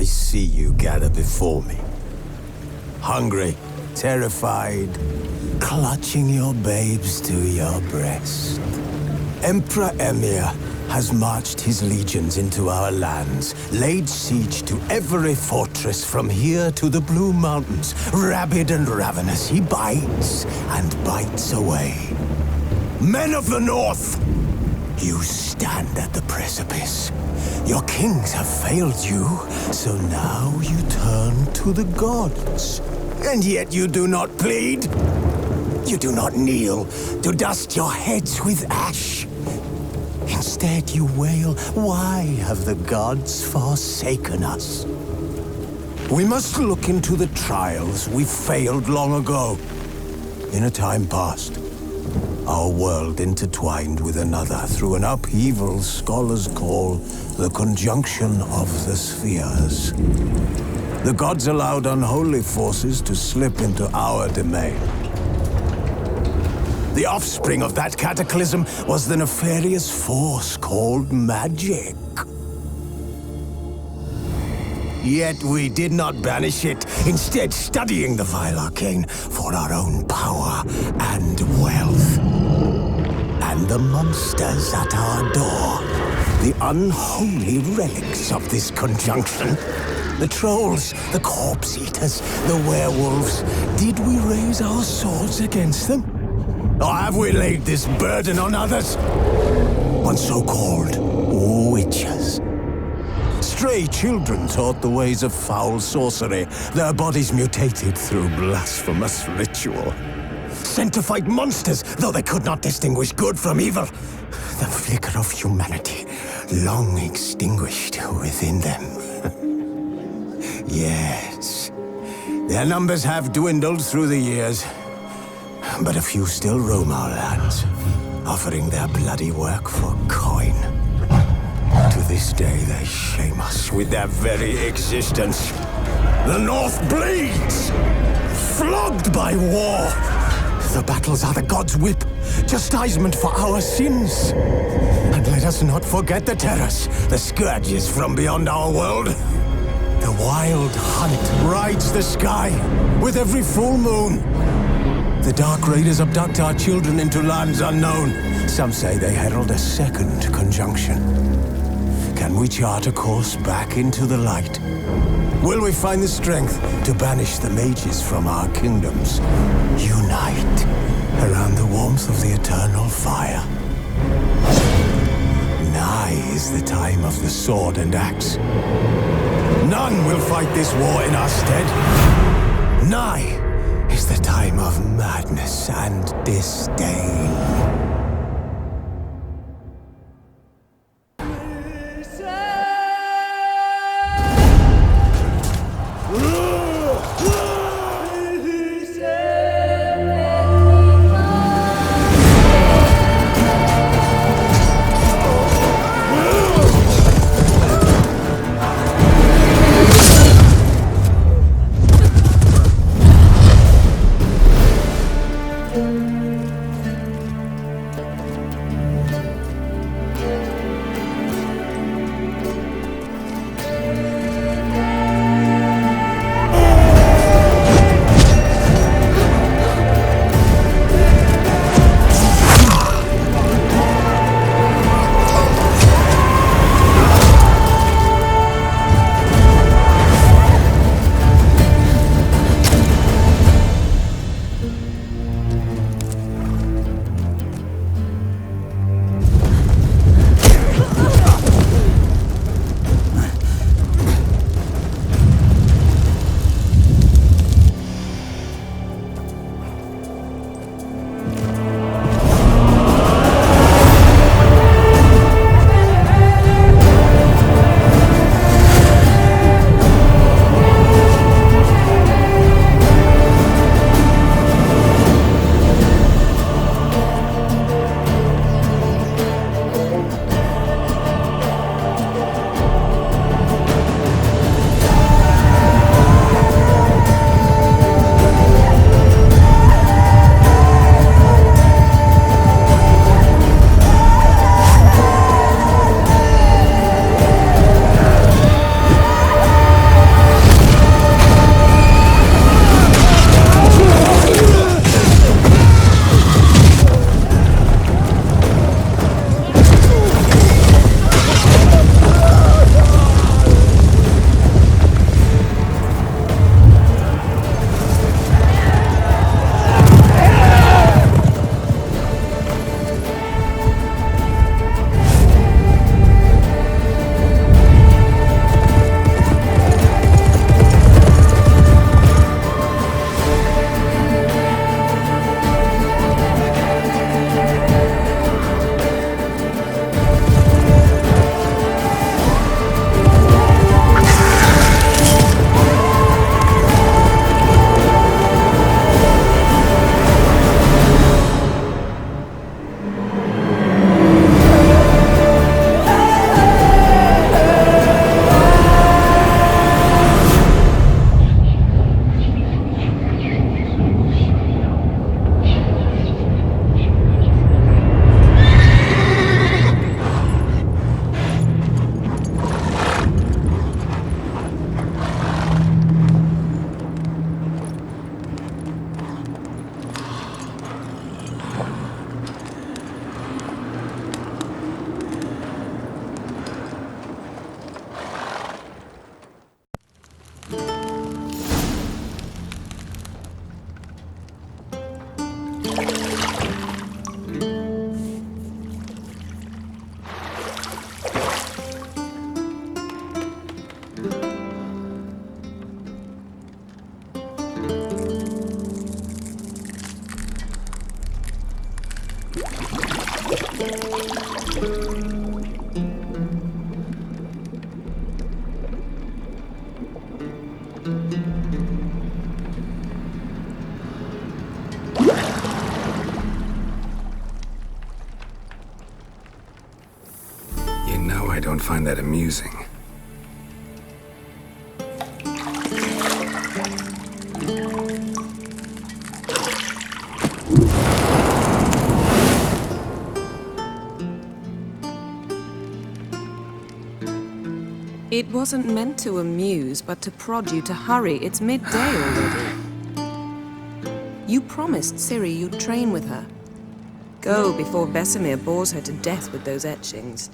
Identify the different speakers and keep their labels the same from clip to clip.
Speaker 1: see you gather before me. Hungry, terrified, clutching your babes to your breast. Emperor Emir has marched his legions into our lands, laid siege to every fortress from here to the Blue Mountains. Rabid and ravenous, he bites and bites away. Men of the North, you stand at the precipice. Your kings have failed you, so now you turn to the gods. And yet you do not plead. You do not kneel to dust your heads with ash. Instead you wail, why have the gods forsaken us? We must look into the trials we failed long ago. In a time past, our world intertwined with another through an upheaval scholars call the conjunction of the spheres. The gods allowed unholy forces to slip into our domain. The offspring of that cataclysm was the nefarious force called magic. Yet we did not banish it, instead studying the vile arcane for our own power and wealth. And the monsters at our door, the unholy relics of this conjunction. The trolls, the corpse-eaters, the werewolves. Did we raise our swords against them? Or have we laid this burden on others? On so-called witches. Stray children taught the ways of foul sorcery, their bodies mutated through blasphemous ritual. Sent to fight monsters, though they could not distinguish good from evil. The flicker of humanity, long extinguished within them. Yes, their numbers have dwindled through the years. But a few still roam our lands, offering their bloody work for coin. To this day, they shame us with their very existence. The North bleeds, flogged by war. The battles are the gods' whip, chastisement for our sins. And let us not forget the terrors, the scourges from beyond our world. The wild hunt rides the sky with every full moon. The Dark Raiders abduct our children into lands unknown. Some say they herald a second conjunction. Can we chart a course back into the light? Will we find the strength to banish the mages from our kingdoms? Unite around the warmth of the eternal fire. Nigh is the time of the sword and axe. None will fight this war in our stead. Nigh is the time of madness and disdain.
Speaker 2: find that amusing.
Speaker 3: It wasn't meant to amuse, but to prod you to hurry. It's midday already. You promised Ciri you'd train with her. Go before Vesemir bores her to death with those etchings.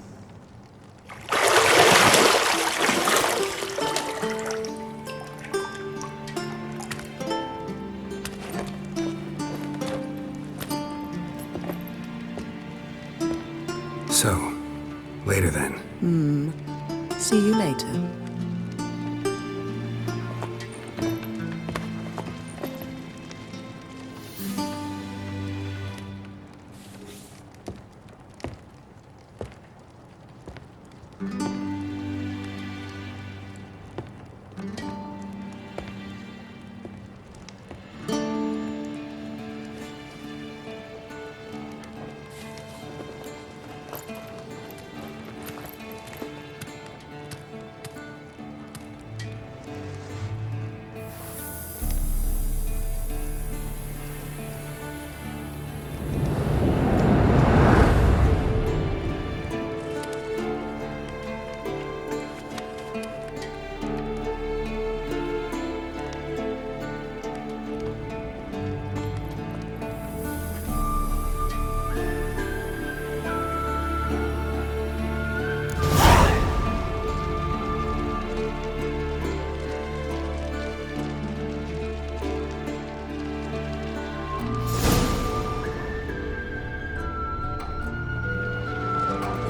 Speaker 2: So, later then.
Speaker 3: See you later.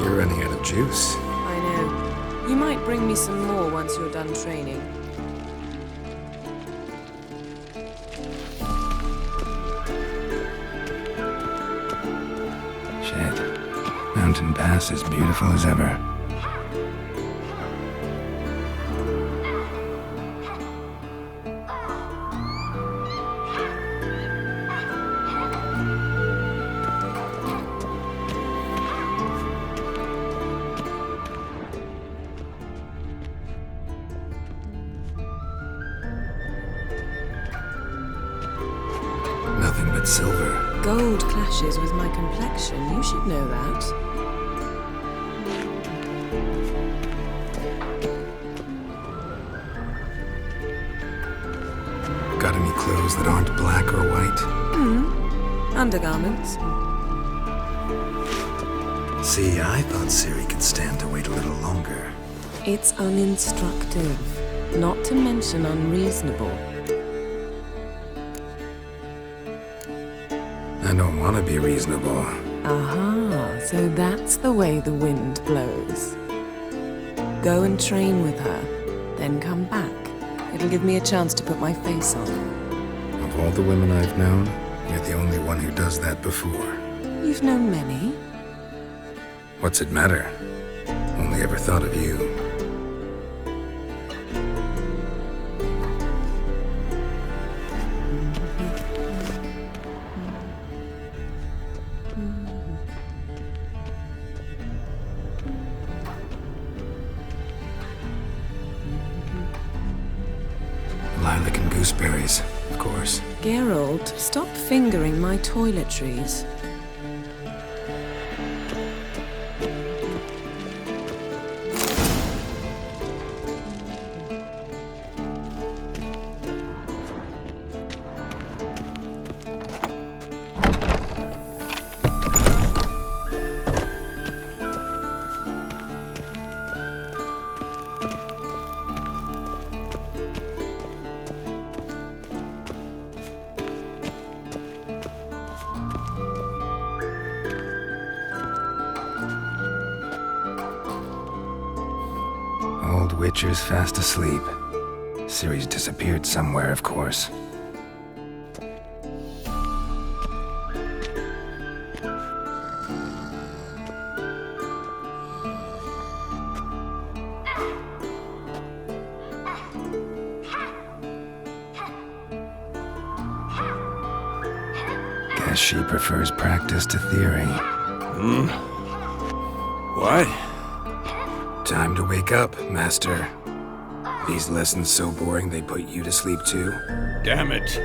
Speaker 2: You're running out of juice.
Speaker 3: I know. You might bring me some more once you're done training.
Speaker 2: Shit. Mountain Pass is beautiful as ever. Nothing but silver.
Speaker 3: Gold clashes with my complexion. You should know that.
Speaker 2: Got any clothes that aren't black or white?
Speaker 3: Undergarments.
Speaker 2: See, I thought Ciri could stand to wait a little longer.
Speaker 3: It's uninstructive, not to mention unreasonable.
Speaker 2: I don't want to be reasonable.
Speaker 3: Aha, so that's the way the wind blows. Go and train with her, then come back. It'll give me a chance to put my face on.
Speaker 2: Of all the women I've known, you're the only one who does that before.
Speaker 3: You've known many.
Speaker 2: What's it matter? Only ever thought of you. Lilac and gooseberries, of course.
Speaker 3: Geralt, stop fingering my toiletries.
Speaker 2: Old Witcher's fast asleep. Ciri's disappeared somewhere, of course. Guess she prefers practice to theory.
Speaker 1: What?
Speaker 2: Time to wake up, Master. These lessons so boring they put you to sleep too?
Speaker 4: Damn it.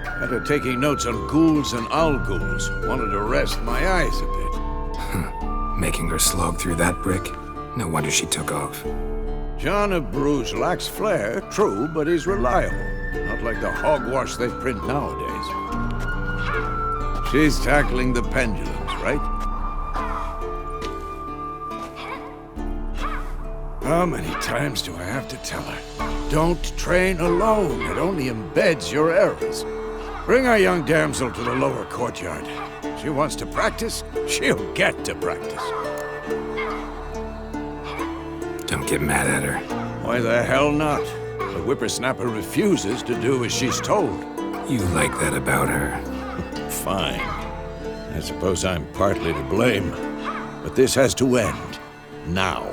Speaker 4: After taking notes on ghouls and owl-ghouls, wanted to rest my eyes a bit.
Speaker 2: Making her slog through that brick? No wonder she took off.
Speaker 4: John of Bruges lacks flair, true, but he's reliable. Not like the hogwash they print nowadays. She's tackling the pendulums, right? How many times do I have to tell her? Don't train alone. It only embeds your errors. Bring our young damsel to the lower courtyard. She wants to practice, she'll get to practice.
Speaker 2: Don't get mad at her.
Speaker 4: Why the hell not? The whippersnapper refuses to do as she's told.
Speaker 2: You like that about her.
Speaker 4: Fine. I suppose I'm partly to blame. But this has to end. Now.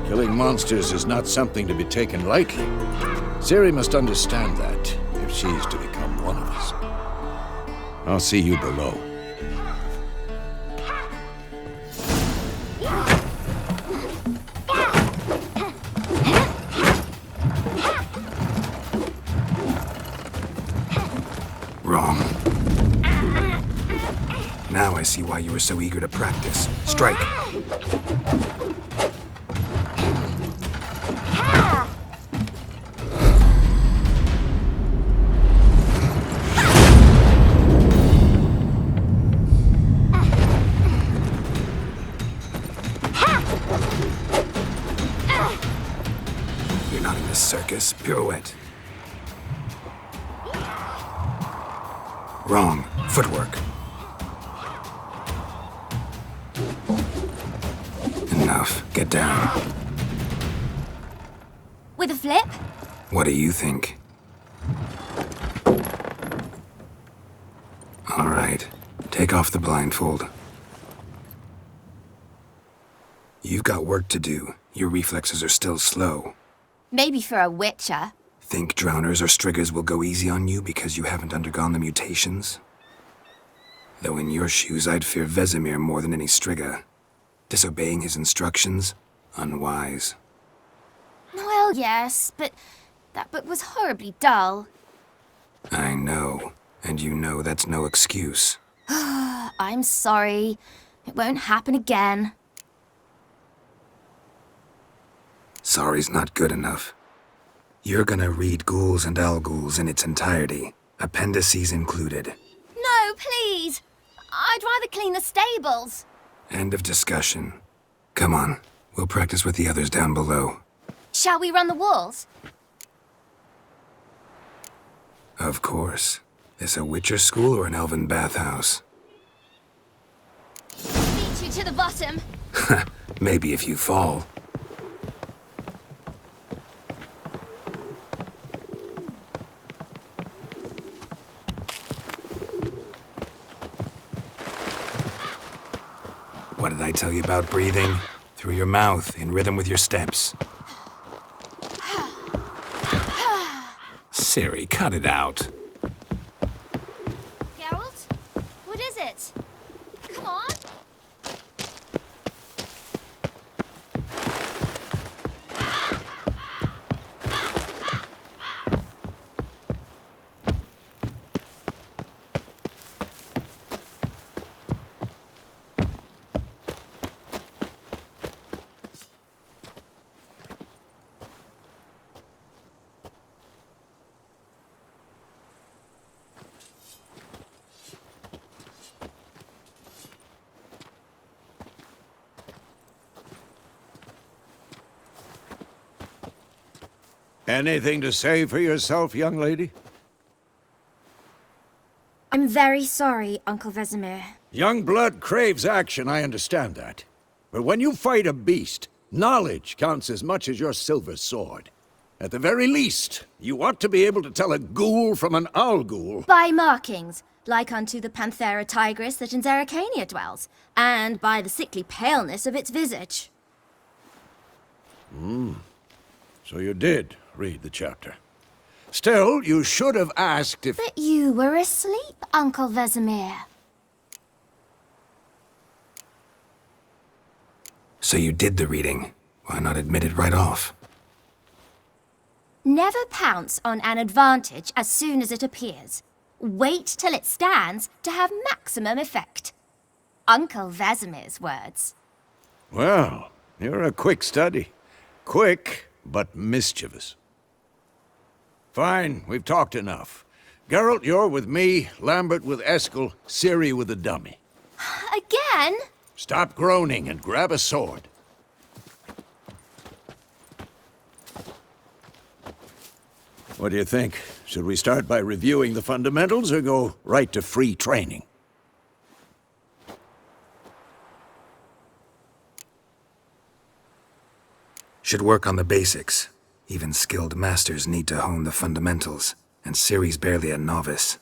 Speaker 4: Killing monsters is not something to be taken lightly. Ciri must understand that, if she's to become one of us. I'll see you below.
Speaker 2: Wrong. Now I see why you were so eager to practice. Strike. You're not in this circus. Pirouette. Wrong. Footwork. Enough. Get down.
Speaker 5: With a flip?
Speaker 2: What do you think? All right. Take off the blindfold. You've got work to do. Your reflexes are still slow.
Speaker 5: Maybe for a witcher.
Speaker 2: Think drowners or striggers will go easy on you because you haven't undergone the mutations? Though in your shoes, I'd fear Vesemir more than any strigger. Disobeying his instructions? Unwise.
Speaker 5: Well, yes, but that book was horribly dull.
Speaker 2: I know. And you know that's no excuse.
Speaker 5: I'm sorry. It won't happen again.
Speaker 2: Sorry's not good enough. You're gonna read Ghouls and Owl-Ghouls in its entirety, appendices included.
Speaker 5: No, please! I'd rather clean the stables.
Speaker 2: End of discussion. Come on, we'll practice with the others down below.
Speaker 5: Shall we run the walls?
Speaker 2: Of course. This a Witcher school or an elven bathhouse?
Speaker 5: Beat you to the bottom.
Speaker 2: Maybe if you fall. What did I tell you about breathing? Through your mouth, in rhythm with your steps. Ciri, cut it out.
Speaker 5: Geralt? What is it? Come on.
Speaker 4: Anything to say for yourself, young lady?
Speaker 5: I'm very sorry, Uncle Vesemir.
Speaker 4: Young blood craves action, I understand that. But when you fight a beast, knowledge counts as much as your silver sword. At the very least, you ought to be able to tell a ghoul from an owl-ghoul.
Speaker 5: By markings, like unto the Panthera tigris that in Zerrikania dwells, and by the sickly paleness of its visage.
Speaker 4: So you did read the chapter. Still, you should have asked if...
Speaker 5: But you were asleep, Uncle Vesemir.
Speaker 2: So you did the reading. Why not admit it right off?
Speaker 5: Never pounce on an advantage as soon as it appears. Wait till it stands to have maximum effect. Uncle Vesemir's words.
Speaker 4: Well, you're a quick study. Quick, but mischievous. Fine, we've talked enough. Geralt, you're with me, Lambert with Eskel, Ciri with the dummy.
Speaker 5: Again?
Speaker 4: Stop groaning and grab a sword. What do you think? Should we start by reviewing the fundamentals or go right to free training?
Speaker 2: Should work on the basics. Even skilled masters need to hone the fundamentals, and Ciri's barely a novice.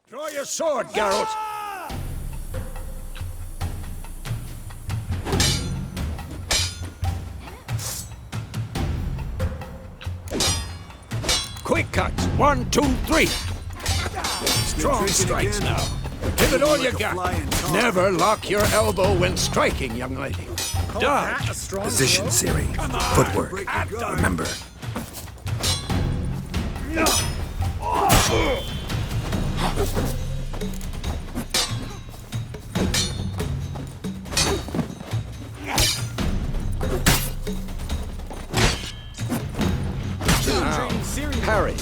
Speaker 4: Draw your sword, Geralt! Quick cuts! 1, 2, 3! Strong strikes now. Give it all you got. Never lock your elbow when striking, young lady. Dodge.
Speaker 2: Position, Ciri. Footwork. Remember.
Speaker 4: Parry.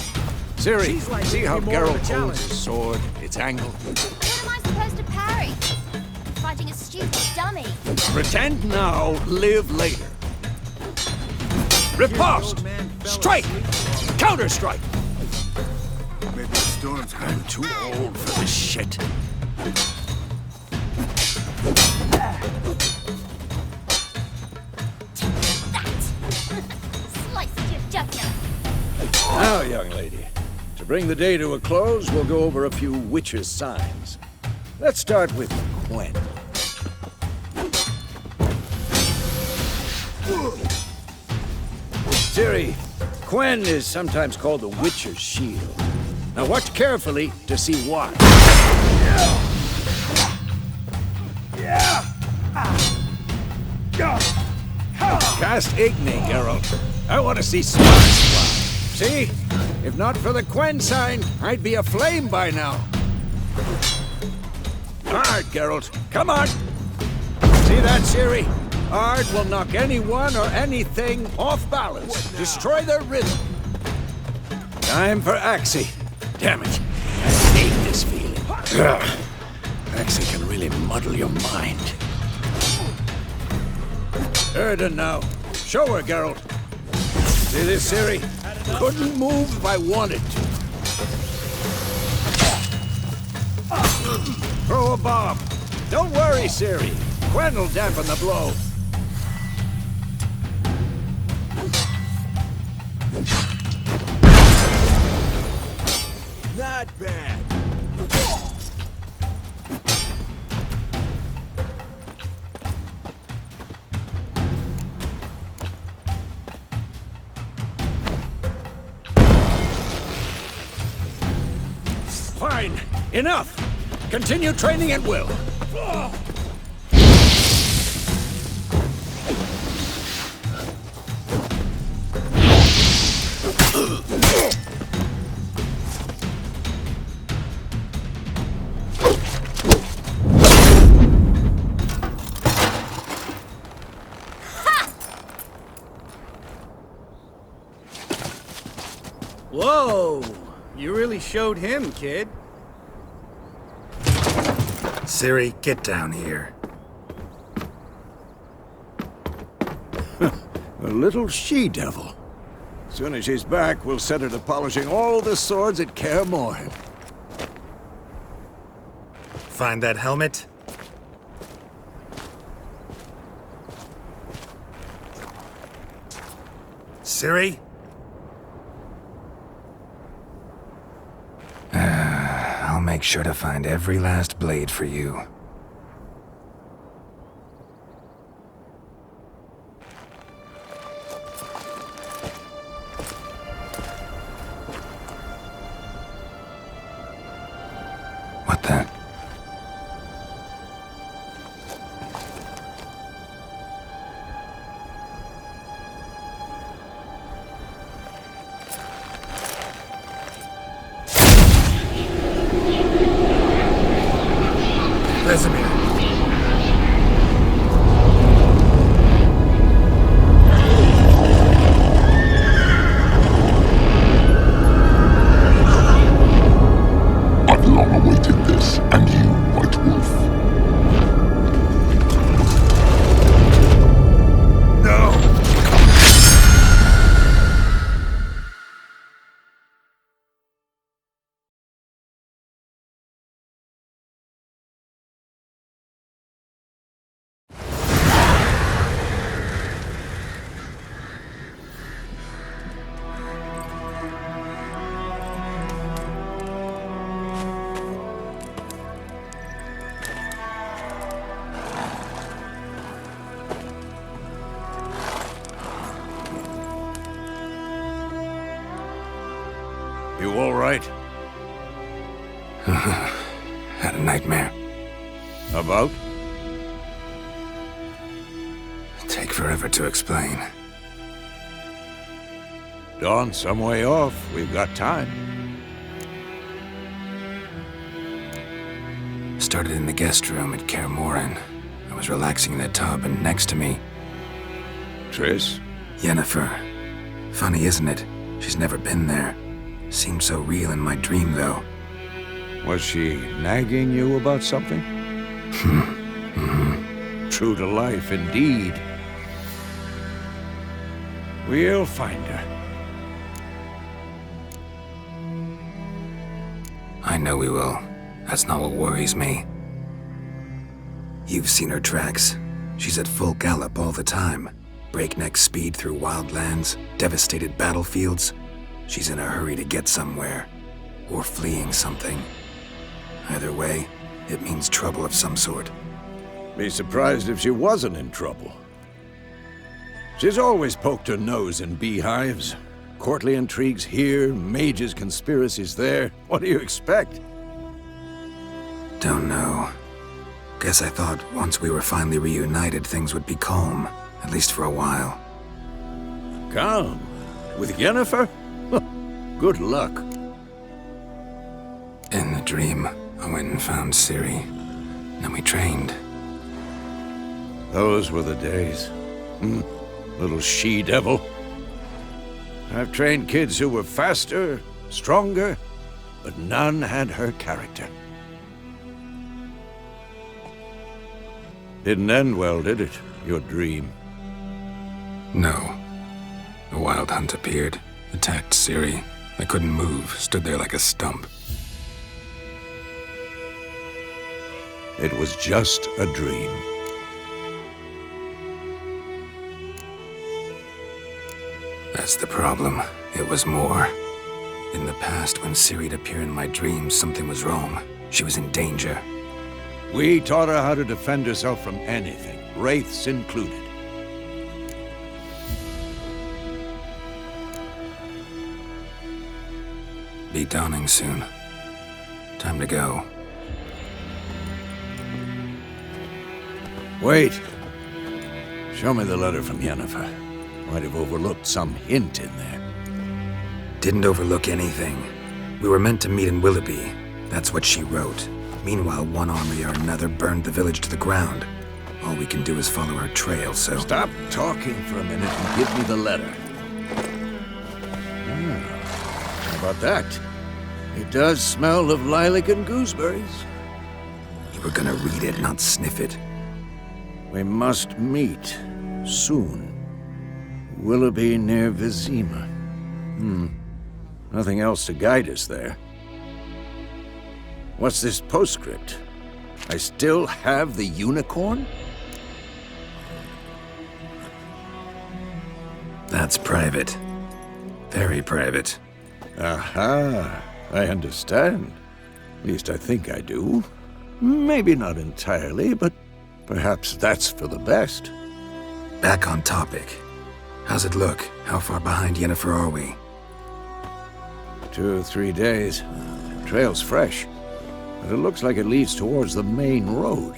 Speaker 4: Ciri, see how Geralt holds his sword, its angle?
Speaker 5: What am I supposed to parry? Fighting a stupid dummy.
Speaker 4: Pretend now, live later. Riposte! Strike! Counter-strike!
Speaker 1: Maybe the storm's
Speaker 4: I'm too old for this shit.
Speaker 5: Slice your jugular.
Speaker 4: Now, young lady, to bring the day to a close, we'll go over a few witches' signs. Let's start with Quen. Ciri, Quen is sometimes called the Witcher's Shield. Now watch carefully to see why. Cast Igni, Geralt. I want to see sparks fly. See? If not for the Quen sign, I'd be aflame by now. Hard, Geralt. Come on! See that, Ciri? Ard will knock anyone or anything off balance. Destroy their rhythm. Time for Axie. Damn it. I hate this feeling. Axie can really muddle your mind. Erden now. Show her, Geralt. See this, Ciri? Couldn't move if I wanted to. Throw a bomb. Don't worry, Ciri. Quen will dampen the blow.
Speaker 1: not bad.
Speaker 4: Fine. Enough. Continue training at will.
Speaker 6: Whoa! You really showed him, kid.
Speaker 2: Ciri, get down here.
Speaker 4: A little she-devil. Soon as she's back, we'll set her to polishing all the swords at Kaer Morhen.
Speaker 2: Find that helmet? Ciri? I'll make sure to find every last blade for you. Vesemir!
Speaker 7: I've long awaited this, and you, White Wolf.
Speaker 2: No!
Speaker 4: You all right?
Speaker 2: Had a nightmare.
Speaker 4: About?
Speaker 2: Take forever to explain.
Speaker 4: Dawn, some way off. We've got time.
Speaker 2: Started in the guest room at Kaer Morhen. I was relaxing in the tub, and next to me,
Speaker 4: Triss?
Speaker 2: Yennefer. Funny, isn't it? She's never been there. Seemed so real in my dream, though.
Speaker 4: Was she nagging you about something? True to life, indeed. We'll find her.
Speaker 2: I know we will. That's not what worries me. You've seen her tracks. She's at full gallop all the time. Breakneck speed through wildlands, devastated battlefields. She's in a hurry to get somewhere. Or fleeing something. Either way, it means trouble of some sort.
Speaker 4: Be surprised if she wasn't in trouble. She's always poked her nose in beehives. Courtly intrigues here, mages' conspiracies there. What do you expect?
Speaker 2: Don't know. Guess I thought once we were finally reunited, things would be calm. At least for a while.
Speaker 4: Calm? With Yennefer? Good luck.
Speaker 2: In the dream, I went and found Ciri. Then we trained.
Speaker 4: Those were the days. Little she-devil. I've trained kids who were faster, stronger, but none had her character. Didn't end well, did it? Your dream?
Speaker 2: No. A wild hunt appeared, attacked Ciri. I couldn't move, stood there like a stump.
Speaker 4: It was just a dream.
Speaker 2: That's the problem. It was more. In the past, when Ciri'd appear in my dreams, something was wrong. She was in danger.
Speaker 4: We taught her how to defend herself from anything, wraiths included.
Speaker 2: Be dawning soon. Time to go.
Speaker 4: Wait. Show me the letter from Yennefer. Might have overlooked some hint in there.
Speaker 2: Didn't overlook anything. We were meant to meet in Willoughby. That's what she wrote. Meanwhile, one army or another burned the village to the ground. All we can do is follow her trail, so...
Speaker 4: Stop talking for a minute and give me the letter. How about that? It does smell of lilac and gooseberries.
Speaker 2: You were gonna read it, not sniff it.
Speaker 4: We must meet soon. Willoughby near Vizima. Nothing else to guide us there. What's this postscript? I still have the unicorn?
Speaker 2: That's private. Very private.
Speaker 4: Aha, I understand. At least I think I do. Maybe not entirely, but perhaps that's for the best.
Speaker 2: Back on topic. How's it look? How far behind Yennefer are we?
Speaker 4: 2 or 3 days. Trail's fresh, but it looks like it leads towards the main road.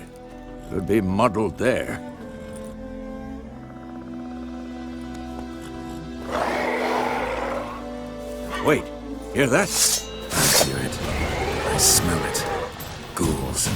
Speaker 4: Could be muddled there. Wait, hear that?
Speaker 2: I hear it. I smell it. Ghouls.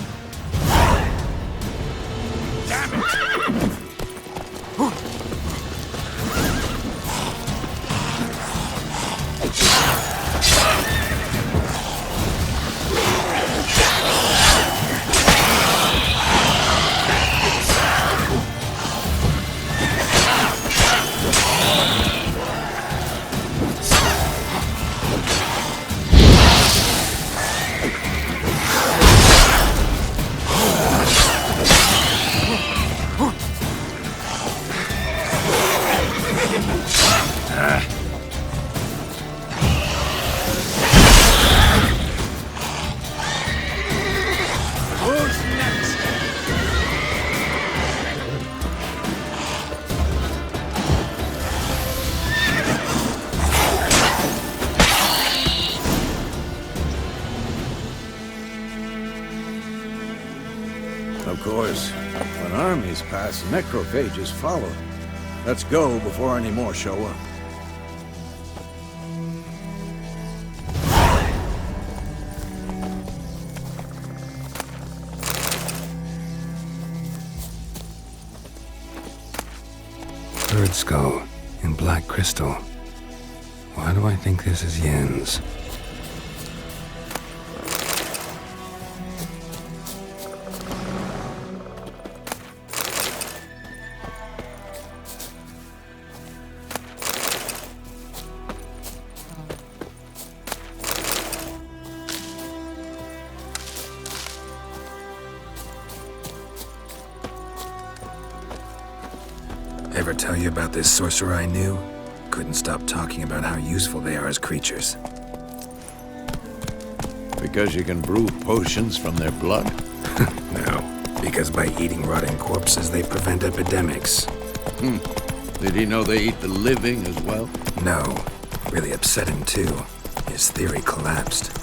Speaker 4: Of course, when armies pass, necrophages follow. Let's go before any more show up.
Speaker 2: Bird skull in black crystal. Why do I think this is Yen's? Ever tell you about this sorcerer I knew? Couldn't stop talking about how useful they are as creatures.
Speaker 4: Because you can brew potions from their blood?
Speaker 2: No, because by eating rotting corpses, they prevent epidemics.
Speaker 4: Did he know they eat the living as well?
Speaker 2: No, really upset him too. His theory collapsed.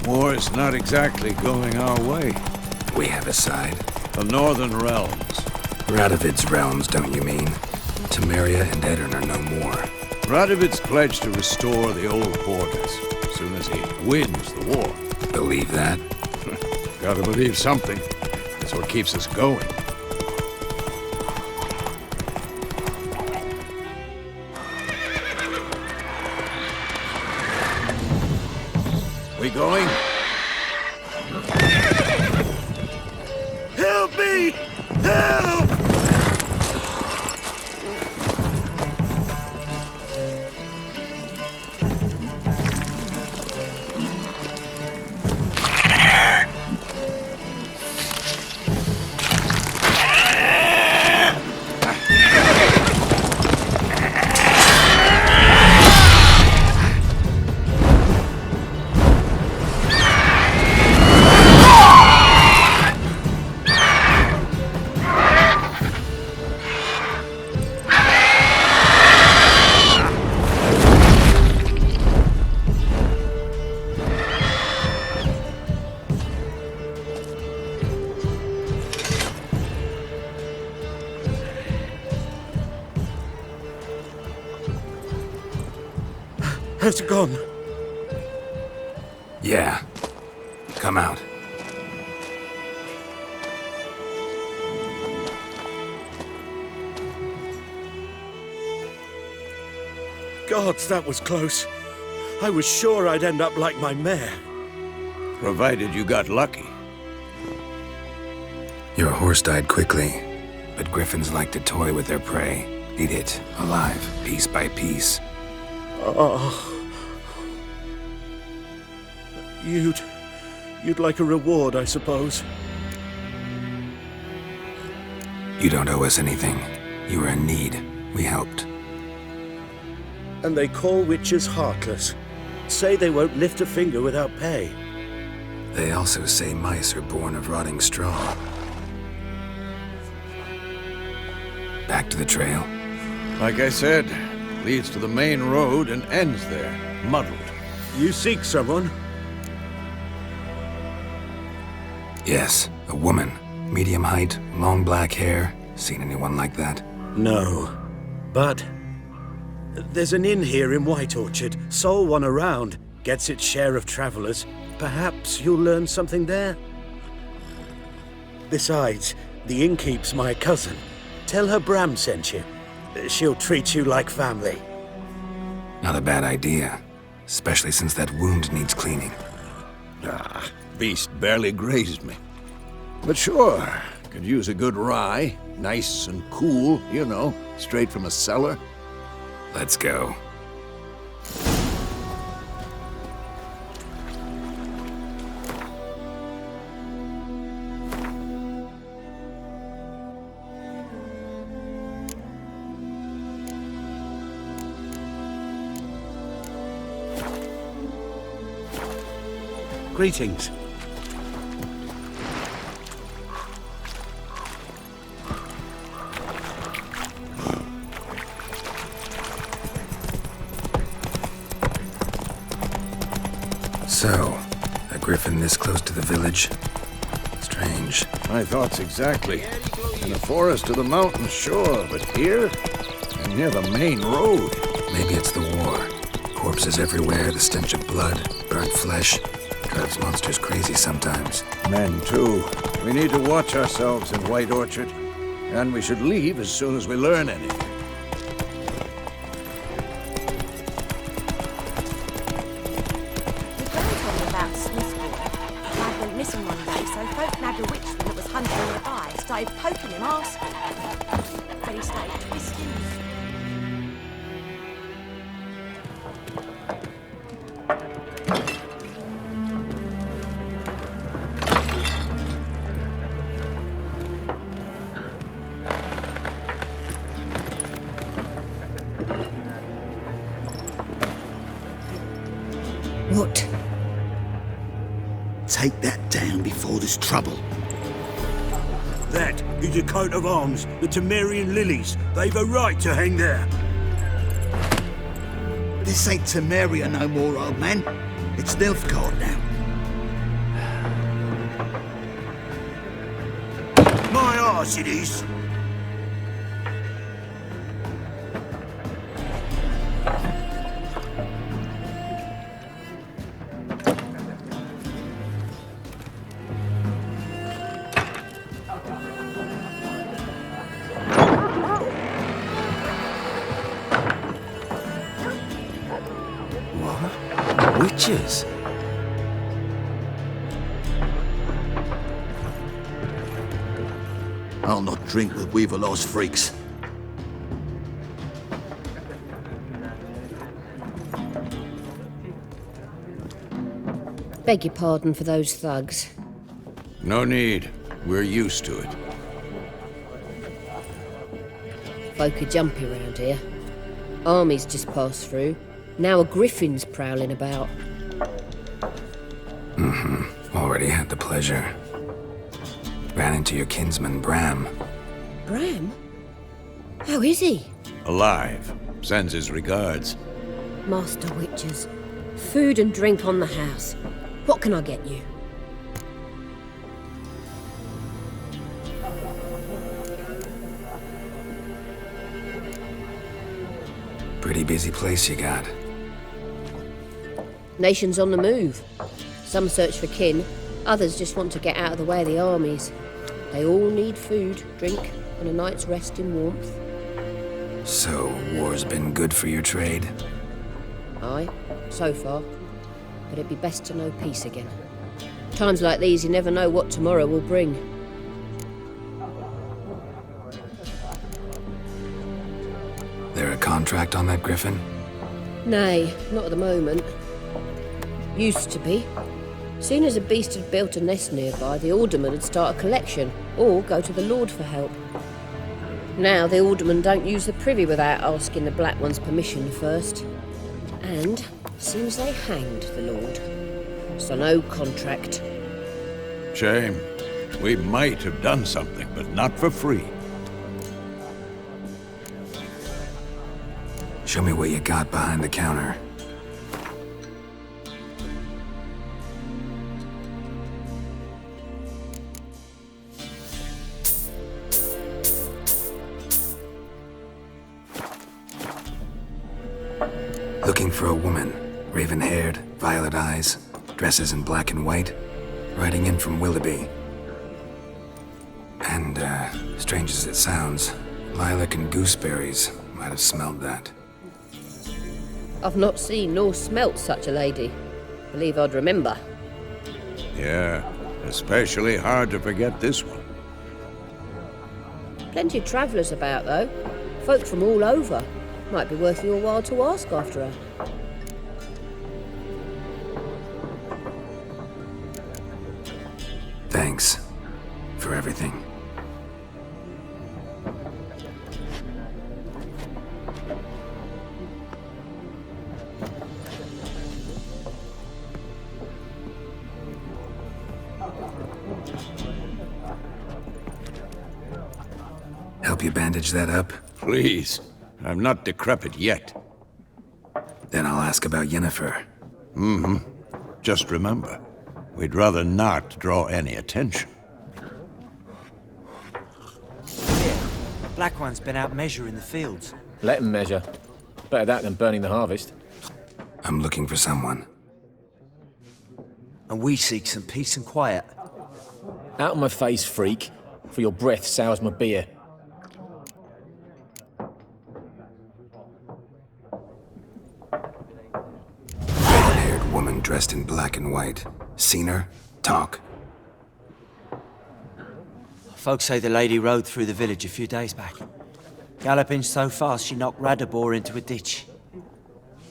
Speaker 4: War is not exactly going our way.
Speaker 2: We have a side.
Speaker 4: The Northern Realms.
Speaker 2: Radovid's realms, don't you mean? Temeria and Edirn are no more.
Speaker 4: Radovid's pledged to restore the old borders as soon as he wins the war.
Speaker 2: Believe that?
Speaker 4: Gotta believe something. That's what keeps us going. We going? Help me! Help!
Speaker 6: Has it gone?
Speaker 2: Yeah. Come out.
Speaker 6: Gods, that was close. I was sure I'd end up like my mare.
Speaker 4: Provided you got lucky.
Speaker 2: Your horse died quickly, but griffins like to toy with their prey. Eat it, alive, piece by piece.
Speaker 6: Oh. You'd like a reward, I suppose.
Speaker 2: You don't owe us anything. You were in need. We helped.
Speaker 6: And they call witches heartless. Say they won't lift a finger without pay.
Speaker 2: They also say mice are born of rotting straw. Back to the trail.
Speaker 4: Like I said, leads to the main road and ends there, muddled.
Speaker 6: You seek someone?
Speaker 2: Yes, a woman. Medium height, long black hair. Seen anyone like that?
Speaker 6: No. But there's an inn here in White Orchard. Sole one around. Gets its share of travelers. Perhaps you'll learn something there? Besides, the innkeep's my cousin. Tell her Bram sent you. She'll treat you like family.
Speaker 2: Not a bad idea. Especially since that wound needs cleaning.
Speaker 4: Ah, beast barely grazed me. But sure, could use a good rye. Nice and cool, you know, straight from a cellar.
Speaker 2: Let's go.
Speaker 6: Greetings.
Speaker 2: So, a griffin this close to the village? Strange.
Speaker 4: My thoughts exactly. In a forest to the mountains, sure, but here? And near the main road.
Speaker 2: Maybe it's the war. Corpses everywhere, the stench of blood, burnt flesh. Drives monsters crazy sometimes.
Speaker 4: Men, too. We need to watch ourselves in White Orchard. And we should leave as soon as we learn anything.
Speaker 8: The girl told me about Smith's boy. Lad went missing one day, so folk nabbed a witchman that was hunting nearby. Started poking him, asking. But he stayed twisting.
Speaker 9: What?
Speaker 10: Take that down before there's trouble.
Speaker 6: That is a coat of arms, the Temerian lilies. They've a right to hang there.
Speaker 10: This ain't Temeria no more, old man. It's Nilfgaard now.
Speaker 6: My arse it is.
Speaker 1: Witches?
Speaker 10: I'll not drink with Weaverlaw's freaks.
Speaker 9: Beg your pardon for those thugs.
Speaker 4: No need. We're used to it.
Speaker 9: Folk are jumpy round here. Armies just passed through. Now a griffin's prowling about.
Speaker 2: Already had the pleasure. Ran into your kinsman, Bram.
Speaker 9: Bram? How is he?
Speaker 4: Alive. Sends his regards.
Speaker 9: Master Witches. Food and drink on the house. What can I get you?
Speaker 2: Pretty busy place you got.
Speaker 9: Nations on the move. Some search for kin, others just want to get out of the way of the armies. They all need food, drink, and a night's rest in warmth.
Speaker 2: So, war's been good for your trade?
Speaker 9: Aye, so far. But it'd be best to know peace again. Times like these, you never know what tomorrow will bring.
Speaker 2: There a contract on that griffin?
Speaker 9: Nay, not at the moment. Used to be. Soon as a beast had built a nest nearby, the alderman would start a collection, or go to the Lord for help. Now the aldermen don't use the privy without asking the Black One's permission first. And seems they hanged the Lord. So no contract.
Speaker 4: Shame. We might have done something, but not for free.
Speaker 2: Show me what you got behind the counter. Looking for a woman. Raven-haired, violet eyes, dresses in black and white. Riding in from Willoughby. And, strange as it sounds, lilac and gooseberries might have smelled that.
Speaker 9: I've not seen nor smelt such a lady. Believe I'd remember.
Speaker 4: Yeah, especially hard to forget this one.
Speaker 9: Plenty of travellers about, though. Folk from all over. Might be worth your while to ask after her.
Speaker 2: Thanks for everything. Help you bandage that up?
Speaker 4: Please. I'm not decrepit yet.
Speaker 2: Then I'll ask about Yennefer.
Speaker 4: Just remember, we'd rather not draw any attention.
Speaker 11: Black One's been out measuring the fields.
Speaker 12: Let him measure. Better that than burning the harvest.
Speaker 2: I'm looking for someone.
Speaker 11: And we seek some peace and quiet.
Speaker 12: Out of my face, freak, for your breath sours my beer.
Speaker 2: Red-haired woman dressed in black and white. Seen her? Talk.
Speaker 11: Folks say the lady rode through the village a few days back. Galloping so fast she knocked Radabor into a ditch.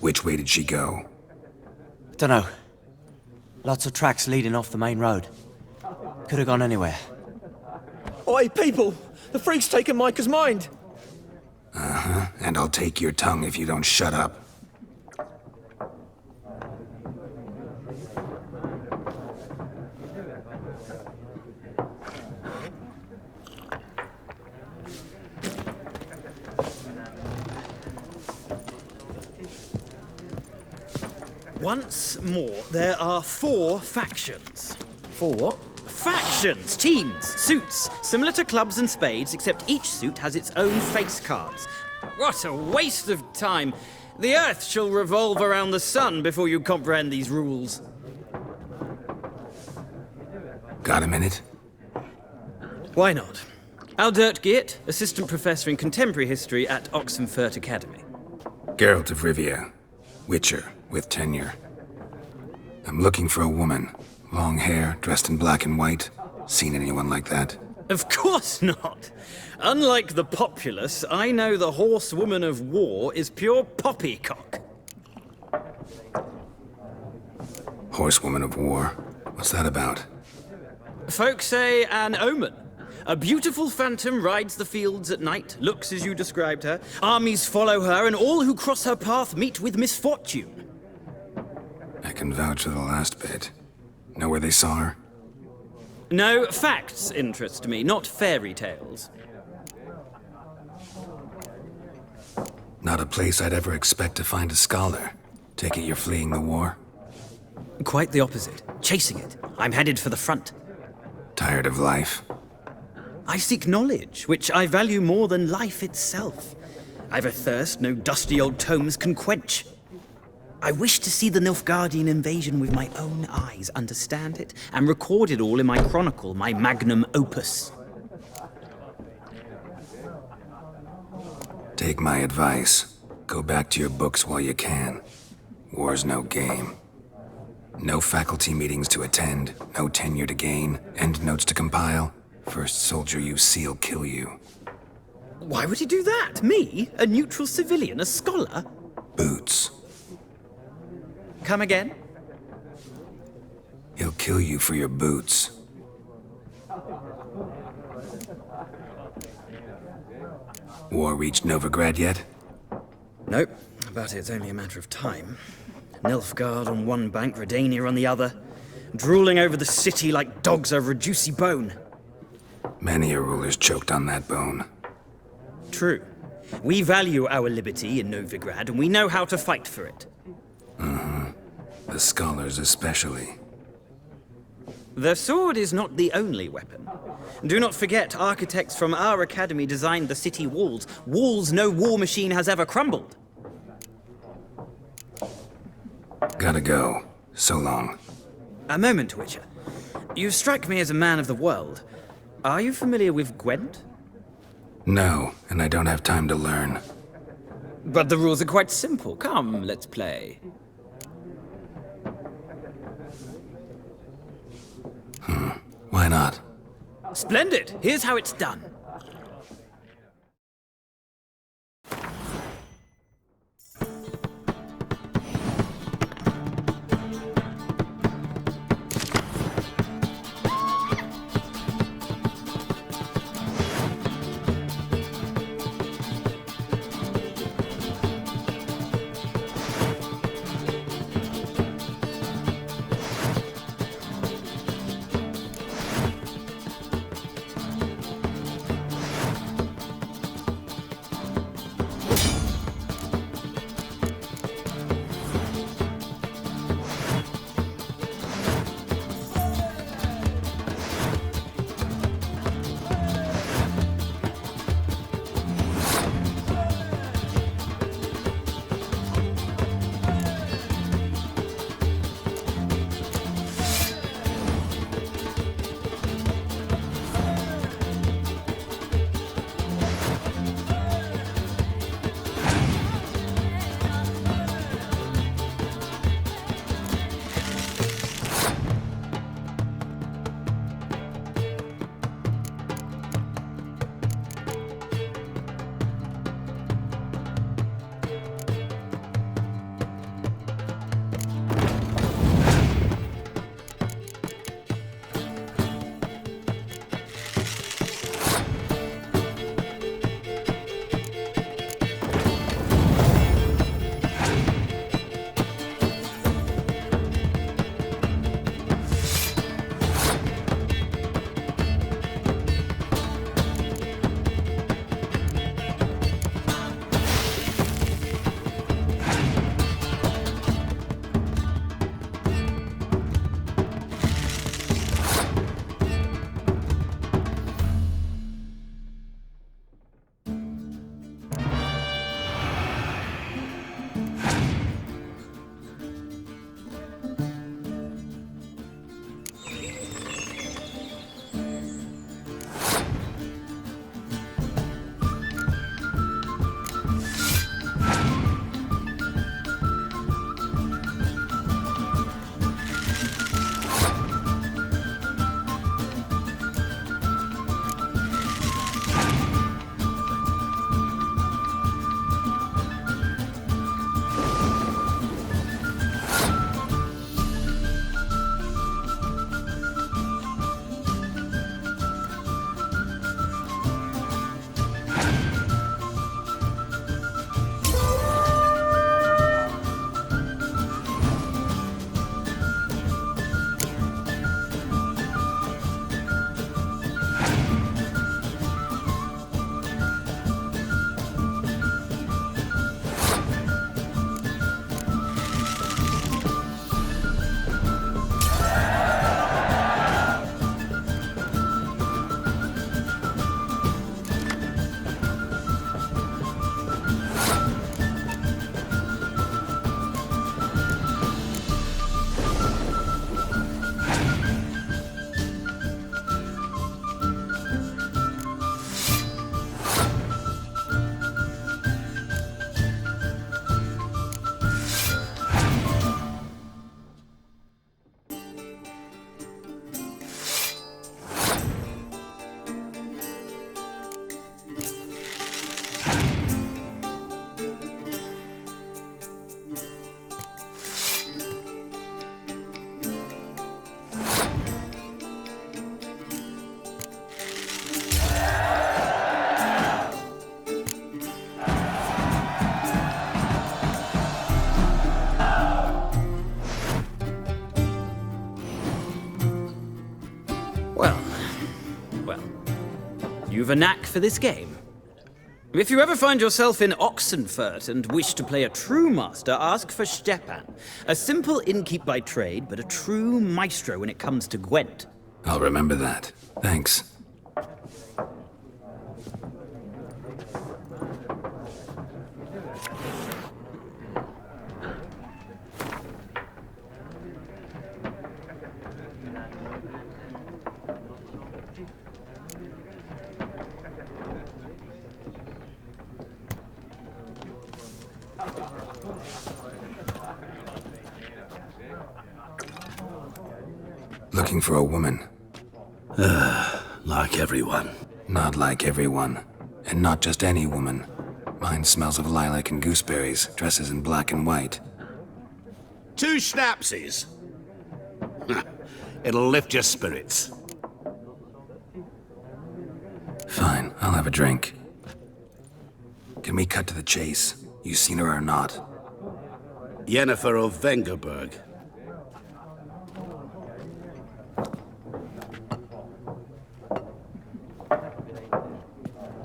Speaker 2: Which way did she go?
Speaker 11: Dunno. Lots of tracks leading off the main road. Could have gone anywhere.
Speaker 13: Oi, people! The freak's taken Micah's mind!
Speaker 2: Uh-huh, and I'll take your tongue if you don't shut up.
Speaker 14: Once more, there are 4 factions.
Speaker 12: 4 what?
Speaker 14: Factions, teams, suits, similar to clubs and spades, except each suit has its own face cards. What a waste of time! The Earth shall revolve around the sun before you comprehend these rules.
Speaker 2: Got a minute?
Speaker 14: Why not? Aldert Geert, Assistant Professor in Contemporary History at Oxenfurt Academy.
Speaker 2: Geralt of Rivia. Witcher, with tenure. I'm looking for a woman. Long hair, dressed in black and white. Seen anyone like that?
Speaker 14: Of course not! Unlike the populace, I know the horsewoman of war is pure poppycock.
Speaker 2: Horsewoman of war? What's that about?
Speaker 14: Folk say an omen. A beautiful phantom rides the fields at night, looks as you described her. Armies follow her, and all who cross her path meet with misfortune.
Speaker 2: I can vouch for the last bit. Know where they saw her?
Speaker 14: No, facts interest me, not fairy tales.
Speaker 2: Not a place I'd ever expect to find a scholar. Take it you're fleeing the war?
Speaker 14: Quite the opposite. Chasing it. I'm headed for the front.
Speaker 2: Tired of life?
Speaker 14: I seek knowledge, which I value more than life itself. I've a thirst no dusty old tomes can quench. I wish to see the Nilfgaardian invasion with my own eyes, understand it, and record it all in my chronicle, my magnum opus.
Speaker 2: Take my advice. Go back to your books while you can. War's no game. No faculty meetings to attend, no tenure to gain, endnotes to compile. First soldier you see'll kill you.
Speaker 14: Why would he do that? Me? A neutral civilian? A scholar?
Speaker 2: Boots.
Speaker 14: Come again?
Speaker 2: He'll kill you for your boots. War reached Novigrad yet?
Speaker 14: Nope, but it's only a matter of time. Nilfgaard on one bank, Redania on the other, drooling over the city like dogs over a juicy bone.
Speaker 2: Many a ruler's choked on that bone.
Speaker 14: True. We value our liberty in Novigrad, and we know how to fight for it.
Speaker 2: Mm-hmm. The scholars especially.
Speaker 14: The sword is not the only weapon. Do not forget, architects from our academy designed the city walls. Walls no war machine has ever crumbled.
Speaker 2: Gotta go. So long.
Speaker 14: A moment, Witcher. You strike me as a man of the world. Are you familiar with Gwent?
Speaker 2: No, and I don't have time to learn.
Speaker 14: But the rules are quite simple. Come, let's play.
Speaker 2: Why not?
Speaker 14: Splendid! Here's how it's done. You've a knack for this game. If you ever find yourself in Oxenfurt and wish to play a true master, ask for Stepan. A simple innkeep by trade, but a true maestro when it comes to Gwent.
Speaker 2: I'll remember that. Thanks. Looking for a woman.
Speaker 6: Like everyone.
Speaker 2: Not like everyone. And not just any woman. Mine smells of lilac and gooseberries, dresses in black and white.
Speaker 10: 2 schnapsies. It'll lift your spirits.
Speaker 2: Fine, I'll have a drink. Can we cut to the chase? You seen her or not?
Speaker 10: Yennefer of Vengerberg.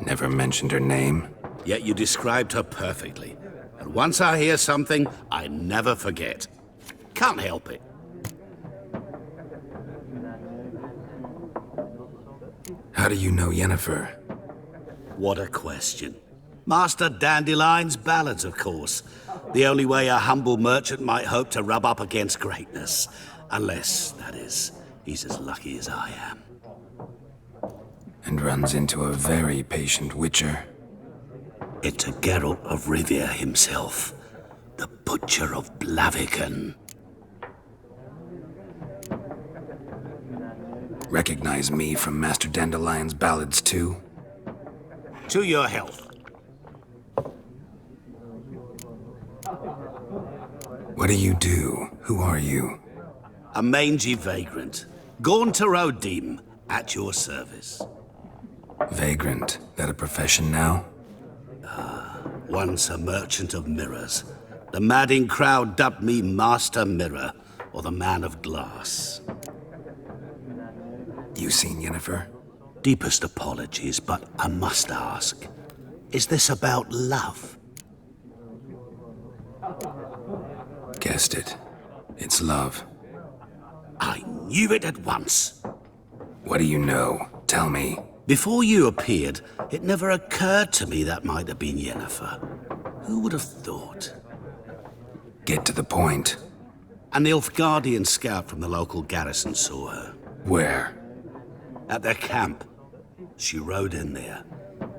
Speaker 2: Never mentioned her name.
Speaker 10: Yet you described her perfectly. And once I hear something, I never forget. Can't help it.
Speaker 2: How do you know Yennefer?
Speaker 10: What a question. Master Dandelion's ballads, of course. The only way a humble merchant might hope to rub up against greatness. Unless, that is, he's as lucky as I am.
Speaker 2: And runs into a very patient witcher.
Speaker 10: It's a Geralt of Rivia himself. The Butcher of Blaviken.
Speaker 2: Recognize me from Master Dandelion's ballads too?
Speaker 10: To your health.
Speaker 2: What do you do? Who are you?
Speaker 10: A mangy vagrant. Gaunter O'Dim, at your service.
Speaker 2: Vagrant. That a profession now?
Speaker 10: Once a merchant of mirrors. The madding crowd dubbed me Master Mirror, or the Man of Glass.
Speaker 2: You seen Yennefer?
Speaker 10: Deepest apologies, but I must ask. Is this about love?
Speaker 2: Guessed it. It's love.
Speaker 10: I knew it at once.
Speaker 2: What do you know? Tell me.
Speaker 10: Before you appeared, it never occurred to me that might have been Yennefer. Who would have thought?
Speaker 2: Get to the point.
Speaker 10: An Nilfgaardian scout from the local garrison saw her.
Speaker 2: Where?
Speaker 10: At their camp. She rode in there.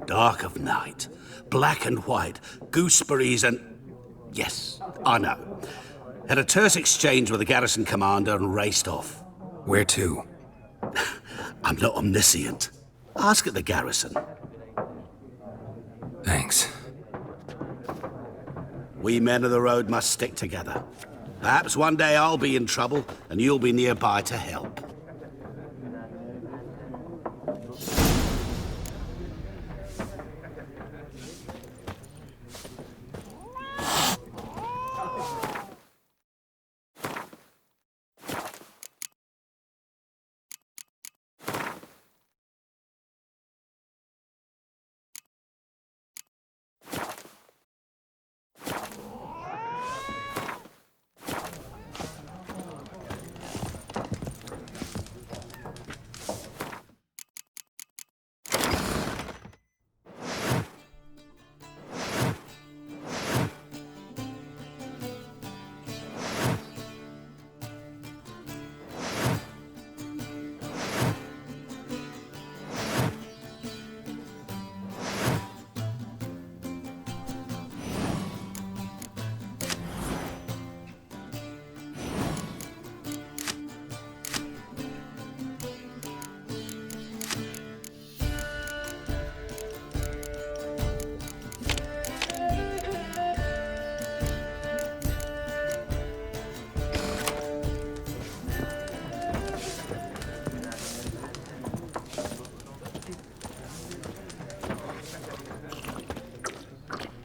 Speaker 10: Dark of night. Black and white. Gooseberries and... Yes, I know. Had a terse exchange with the garrison commander and raced off.
Speaker 2: Where to?
Speaker 10: I'm not omniscient. Ask at the garrison.
Speaker 2: Thanks.
Speaker 10: We men of the road must stick together. Perhaps one day I'll be in trouble and you'll be nearby to help.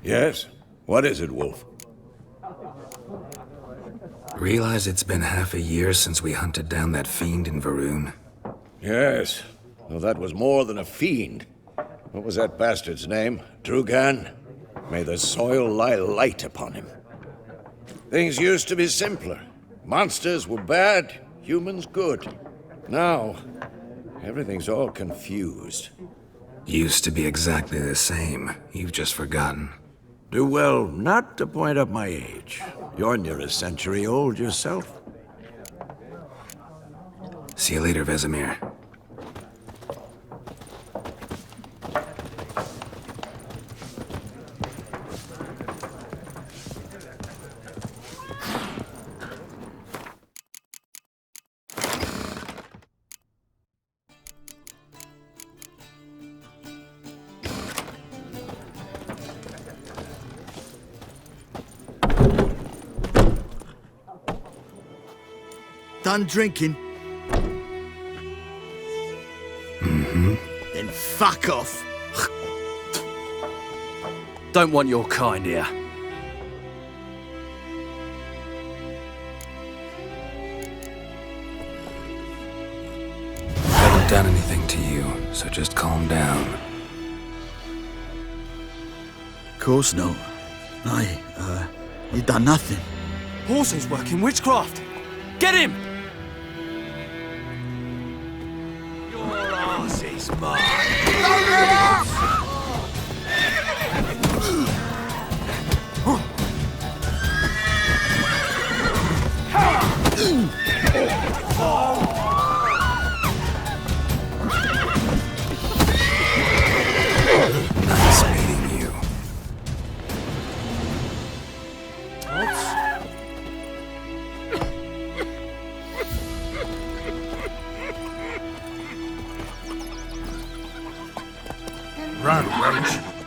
Speaker 4: Yes? What is it, Wolf?
Speaker 2: Realize it's been half a year since we hunted down that fiend in Varun?
Speaker 4: Yes. Well, that was more than a fiend. What was that bastard's name? Drugan? May the soil lie light upon him. Things used to be simpler. Monsters were bad, humans good. Now, everything's all confused.
Speaker 2: Used to be exactly the same. You've just forgotten.
Speaker 4: Do well not to point up my age. You're near a century old yourself.
Speaker 2: See you later, Vesemir.
Speaker 15: Done drinking?
Speaker 2: Mm-hmm.
Speaker 15: Then fuck off.
Speaker 13: Don't want your kind here.
Speaker 2: I haven't done anything to you, so just calm down.
Speaker 15: Of course not. You done nothing.
Speaker 13: Horses working witchcraft. Get him!
Speaker 1: Your ass is mine.
Speaker 2: Nice meeting you.
Speaker 4: Run, wench.